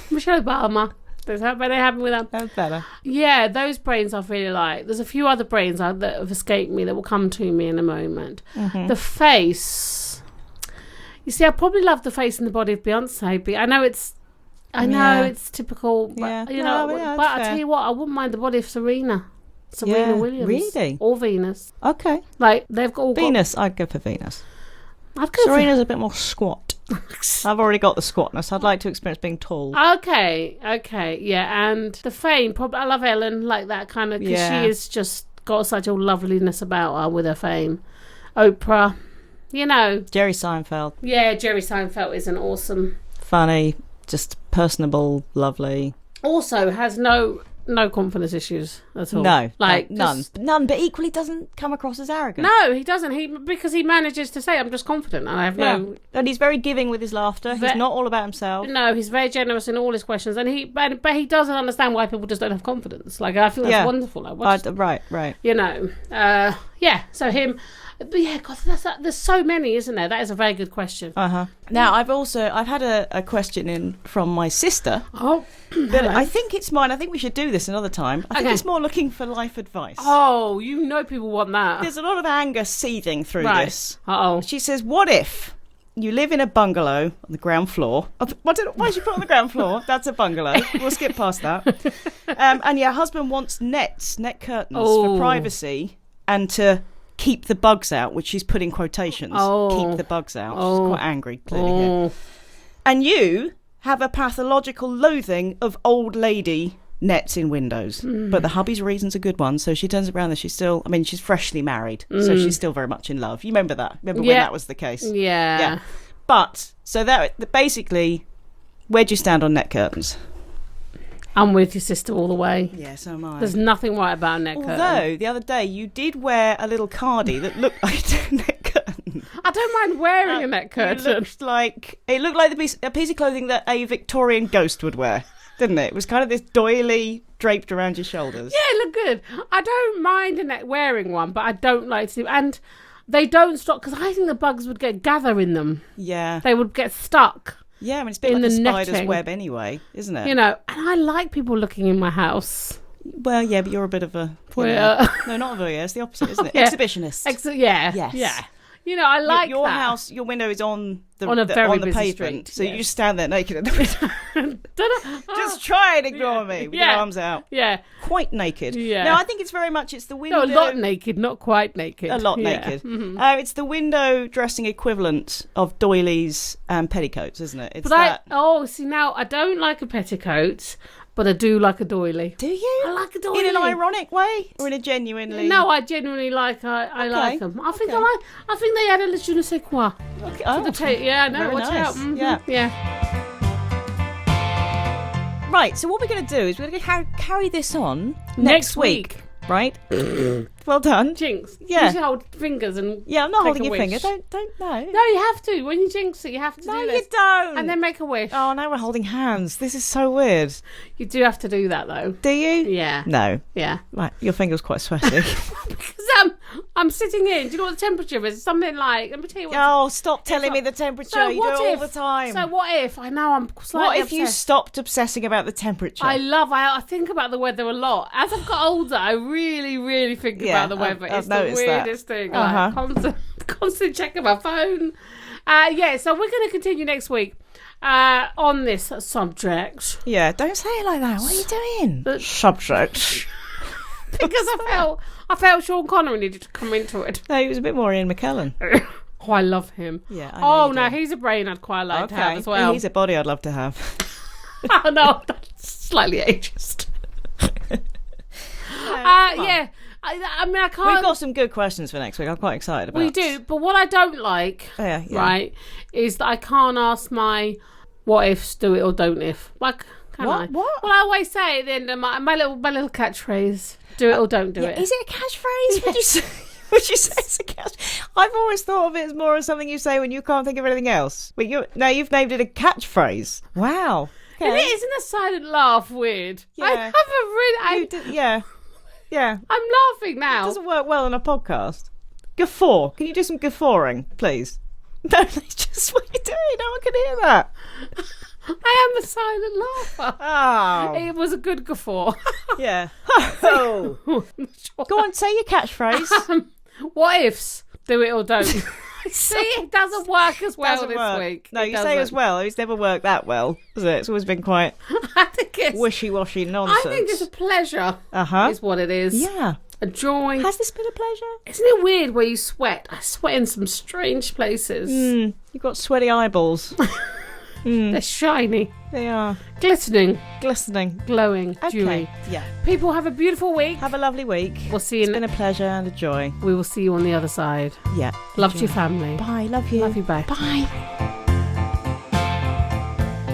B: Michelle Obama. That's how they happen with that.
A: That's better.
B: Yeah, those brains I really like. There's a few other brains that have escaped me that will come to me in a moment. The face. You see, I probably love the face and the body of Beyonce. But I know it's typical. But, but I tell you what, I wouldn't mind the body of Serena Williams.
A: Really?
B: Or Venus.
A: Okay.
B: Like, they've got all
A: Venus, I'd go for Venus.
B: I'd go
A: Serena's a bit more squat. I've already got the squatness. I'd like to experience being tall.
B: Okay, yeah, and the fame, probably, I love Ellen, like that kind of, because she has just got such a loveliness about her with her fame. Oprah, you know.
A: Jerry Seinfeld.
B: Yeah, Jerry Seinfeld is an awesome.
A: Funny, just personable, lovely.
B: Also has no confidence issues at all.
A: No,
B: like
A: none. None, but equally doesn't come across as arrogant.
B: No, he doesn't. Because he manages to say, I'm just confident and I have no...
A: And he's very giving with his laughter. He's not all about himself.
B: No, he's very generous in all his questions. And but he doesn't understand why people just don't have confidence. Like, I think that's wonderful. Like,
A: right.
B: You know, so him... But yeah, God, there's so many, isn't there? That is a very good question.
A: Now, I've had a question in from my sister.
B: Oh,
A: but I think it's mine. I think we should do this another time. I think it's more looking for life advice.
B: Oh, you know people want that.
A: There's a lot of anger seething through this.
B: Uh-oh.
A: She says, what if you live in a bungalow on the ground floor? Why did you put on the ground floor? That's a bungalow. We'll skip past that. And your husband wants net curtains for privacy and to keep the bugs out, which she's put in quotations. Keep the bugs out. She's quite angry, clearly here. And you have a pathological loathing of old lady nets in windows. But the hubby's reason's a good one, so she turns around and she's freshly married, so she's still very much in love. You remember that? When that was the case?
B: Yeah.
A: But, so that basically, where do you stand on net curtains?
B: I'm with your sister all the way.
A: Yeah, so am I.
B: There's nothing right about a net curtain.
A: Although, the other day, you did wear a little cardie that looked like a net curtain.
B: I don't mind wearing a net curtain.
A: It looked like a piece of clothing that a Victorian ghost would wear, didn't it? It was kind of this doily draped around your shoulders.
B: Yeah, it looked good. I don't mind wearing one, but I don't like to. And they don't stop, because I think the bugs would gather in them.
A: Yeah.
B: They would get stuck.
A: Yeah, I mean, it's a bit like a spider's web anyway, isn't it?
B: You know, and I like people looking in my house.
A: Well, yeah, but you're a bit of a... No, not a voyeur. It's the opposite, isn't it? Exhibitionist.
B: Yes. Yeah. You know, I like
A: your
B: that.
A: house, your window is on the
B: busy
A: pavement,
B: street,
A: so you just stand there naked at the window. Just try and ignore me with your arms out.
B: Yeah.
A: Quite naked.
B: Yeah.
A: No, I think it's very much, it's the window...
B: No, a lot naked, not quite naked.
A: A lot naked. Mm-hmm. It's the window dressing equivalent of doilies and petticoats, isn't it? It's
B: see, now, I don't like a petticoat, but I do like a doily.
A: Do you?
B: I like a doily.
A: In an ironic way or in a genuinely?
B: No, I genuinely like. I like them. I think I think they add a je ne sais quoi.
A: Okay.
B: Watch out. Mm-hmm. Yeah.
A: Right. So what we're going to do is we're going to carry this on next week. Right? Well done.
B: Jinx.
A: Yeah.
B: You should hold fingers and
A: I'm not holding your
B: wish.
A: finger. Don't know.
B: No, you have to. When you jinx it, you have to do this.
A: No, you don't.
B: And then make a wish.
A: Oh, now we're holding hands. This is so weird.
B: You do have to do that, though.
A: Do you?
B: Yeah.
A: No.
B: Yeah.
A: Right. Your finger's quite sweaty.
B: Because I'm sitting in. Do you know what the temperature is? It's something like, let me tell you what.
A: Oh, stop telling me the temperature.
B: So
A: You do it all the time.
B: So what if, I know I'm slightly
A: What if you
B: obsessed.
A: stopped obsessing about the temperature?
B: I think about the weather a lot. As I've got older, I really, really think about the weather.
A: I've
B: It's the
A: noticed that.
B: weirdest thing. Like, constant checking my phone. So we're going to continue next week on this subject.
A: Yeah, don't say it like that. What are you doing? Subject.
B: Because I felt Sean Connery needed to come into it.
A: No, he was a bit more Ian McKellen.
B: Oh, I love him.
A: Yeah, I know you
B: no,
A: do.
B: he's a brain I'd quite like to have as well.
A: He's a body I'd love to have.
B: Oh, no, that's slightly ageist. Yeah. I mean, I can't.
A: We've got some good questions for next week. I'm quite excited about.
B: We do, but what I don't like, right, is that I can't ask my what ifs, do it or don't if. Like, can I?
A: What?
B: Well, I always say at the end of my little catchphase, do it or don't do it.
A: Is it a catchphrase? Would you say it's a catch? I've always thought of it as more as something you say when you can't think of anything else. But you've named it a catchphrase. Wow. Okay.
B: And isn't a silent laugh weird?
A: Yeah.
B: I have a really.
A: Yeah.
B: I'm laughing now.
A: It doesn't work well on a podcast. Guffaw. Can you do some guffawing, please? No, that's just what you're doing. No one can hear that.
B: I am a silent laugher.
A: Oh.
B: It was a good guffaw.
A: Yeah. Oh. Go on, say your catchphrase.
B: What ifs? Do it or don't. See, it doesn't work as well this week.
A: No, you say as well. It's never worked that well, has it? It's always been quite
B: I think it's
A: wishy-washy nonsense.
B: I think it's a pleasure. Is what it is.
A: Yeah.
B: A joy.
A: Has this been a pleasure?
B: Isn't it weird where you sweat? I sweat in some strange places.
A: You've got sweaty eyeballs.
B: They're shiny.
A: They are.
B: Glistening.
A: Okay.
B: Glowing. Dewy.
A: Yeah.
B: People, have a beautiful week.
A: Have a lovely week.
B: We'll see you.
A: It's been a pleasure and a joy.
B: We will see you on the other side.
A: Yeah.
B: Love to your family.
A: Bye. Love you.
B: Love you. Bye.
A: Bye.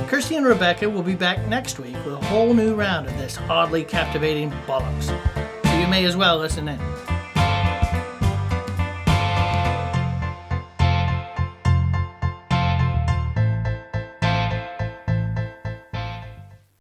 C: Kirsty and Rebecca will be back next week with a whole new round of this oddly captivating bollocks. So you may as well listen in.